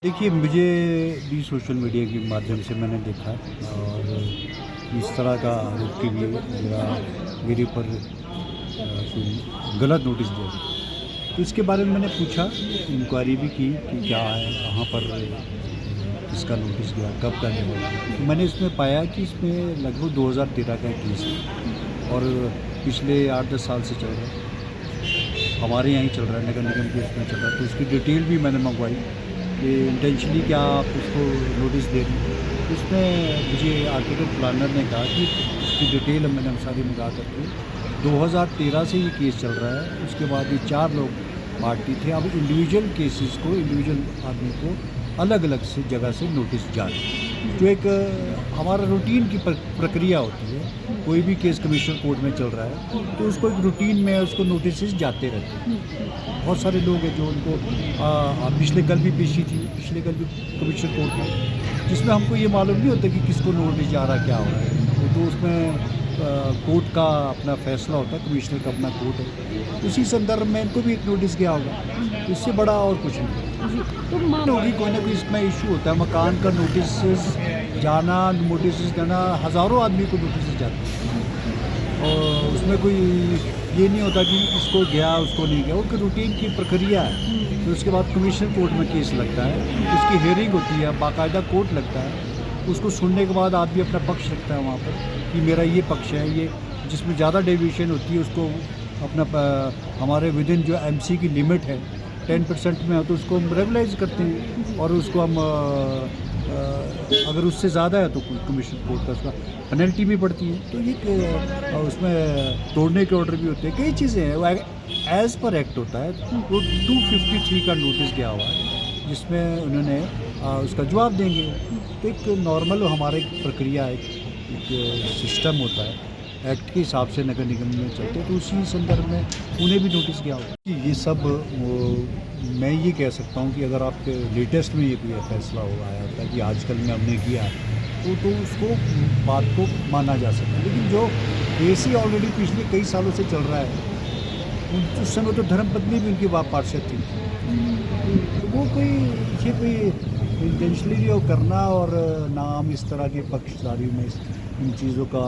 देखिए, मुझे भी सोशल मीडिया के माध्यम से मैंने देखा और इस तरह का आरोप कि मेरे ऊपर कोई गलत नोटिस दिया गया। तो इसके बारे में मैंने पूछा, इंक्वायरी भी की कि क्या है, कहाँ पर किसका नोटिस गया, कब का गया। तो मैंने इसमें पाया कि इसमें लगभग 2013 का केस है और पिछले 8-10 साल से चल रहा है। हमारे यहाँ ही चल रहा है, नगर निगम के उसमें चल रहा है। तो उसकी डिटेल भी मैंने मंगवाई कि इंटेंशनली क्या आप उसको नोटिस दे रहे हैं। तो उसमें मुझे आर्किटेक्ट प्लानर ने कहा कि उसकी डिटेल मैंने सारी मंगा करके 2013 से ये केस चल रहा है। उसके बाद ये 4 लोग पार्टी थे। अब इंडिविजुअल केसेस को, इंडिविजुअल आदमी को अलग अलग से जगह से नोटिस जारी, जो एक हमारा रूटीन की प्रक्रिया होती है। कोई भी केस कमिश्नर कोर्ट में चल रहा है तो उसको एक रूटीन में उसको नोटिस जाते रहते हैं। बहुत सारे लोग हैं जो उनको पिछले कल भी पेशी थी, पिछले कल भी कमिश्नर कोर्ट में, जिसमें हमको ये मालूम नहीं होता कि किसको नोटिस जा रहा, क्या हो रहा है। तो उसमें कोर्ट का अपना फैसला होता है, कमिश्नर का अपना कोर्ट है। उसी संदर्भ में इनको भी एक नोटिस गया होगा, इससे बड़ा और कुछ नहीं तो होगी। कोई ना कोई इसमें इशू होता है। मकान का नोटिस जाना, नोटिस देना, हज़ारों आदमी को नोटिस जाते हैं और उसमें कोई ये नहीं होता कि इसको गया उसको नहीं गया। वो रूटीन की प्रक्रिया है। तो उसके बाद कमिश्नर कोर्ट में केस लगता है, उसकी हियरिंग होती है, बाकायदा कोर्ट लगता है। उसको सुनने के बाद आदमी अपना पक्ष रखता है वहाँ पर कि मेरा ये पक्ष है। ये जिसमें ज़्यादा डेविएशन होती है उसको अपना हमारे विदिन जो एमसी की लिमिट है 10% में हो तो उसको हम रेगुलाइज करते हैं और उसको हम अगर उससे ज़्यादा है तो कमिश्नर कोर्ट का उसका पेनल्टी भी पड़ती है। तो ये उसमें तोड़ने के ऑर्डर भी होते हैं, कई चीज़ें हैं। वो एज़ पर एक्ट होता है। वो 253 का नोटिस गया हुआ है जिसमें उन्होंने उसका जवाब देंगे। तो एक नॉर्मल हमारा एक प्रक्रिया है, एक सिस्टम होता है, एक्ट के हिसाब से नगर निगम में चलते हैं। तो उसी संदर्भ में उन्हें भी नोटिस गया होगा। ये सब मैं ये कह सकता हूँ कि अगर आपके लेटेस्ट में ये कोई फैसला हो आया था कि आजकल में हमने किया तो उसको बात को माना जा सकता है। लेकिन जो केस ही ऑलरेडी पिछले कई सालों से चल रहा है, उस समय तो धर्मपत्नी भी उनकी पार्षद थी। तो वो कोई इंटेंशनली जो करना और नाम इस तरह के पक्षधारी में इन चीज़ों का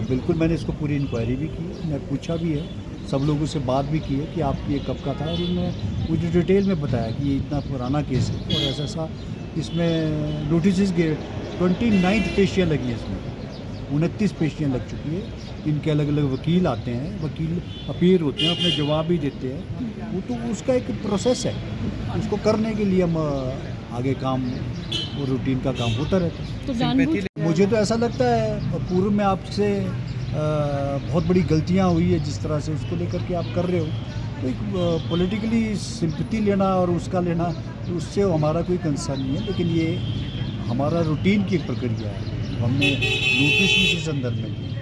बिल्कुल। मैंने इसको पूरी इंक्वायरी भी की, मैं पूछा भी है, सब लोगों से बात भी की है कि आप ये कब का था। और उन्होंने मुझे डिटेल में बताया कि ये इतना पुराना केस है और ऐसा ऐसा इसमें नोटिस गए। 29 पेशियाँ लगी हैं इसमें, 29 पेशियाँ लग चुकी है। इनके अलग अलग वकील आते हैं, वकील अपीयर होते हैं, अपने जवाब भी देते हैं। वो तो उसका एक प्रोसेस है, उसको करने के लिए हम आगे काम और रूटीन का काम होता रहता है। तो मुझे तो ऐसा लगता है पूर्व में आपसे बहुत बड़ी गलतियां हुई है जिस तरह से उसको लेकर के आप कर रहे हो। तो एक पॉलिटिकली सिंपैथी लेना और उसका लेना, उससे हमारा कोई कंसर्न नहीं है। लेकिन ये हमारा रूटीन की प्रक्रिया है, हमने नोटिस भी इसी संदर्भ में दी।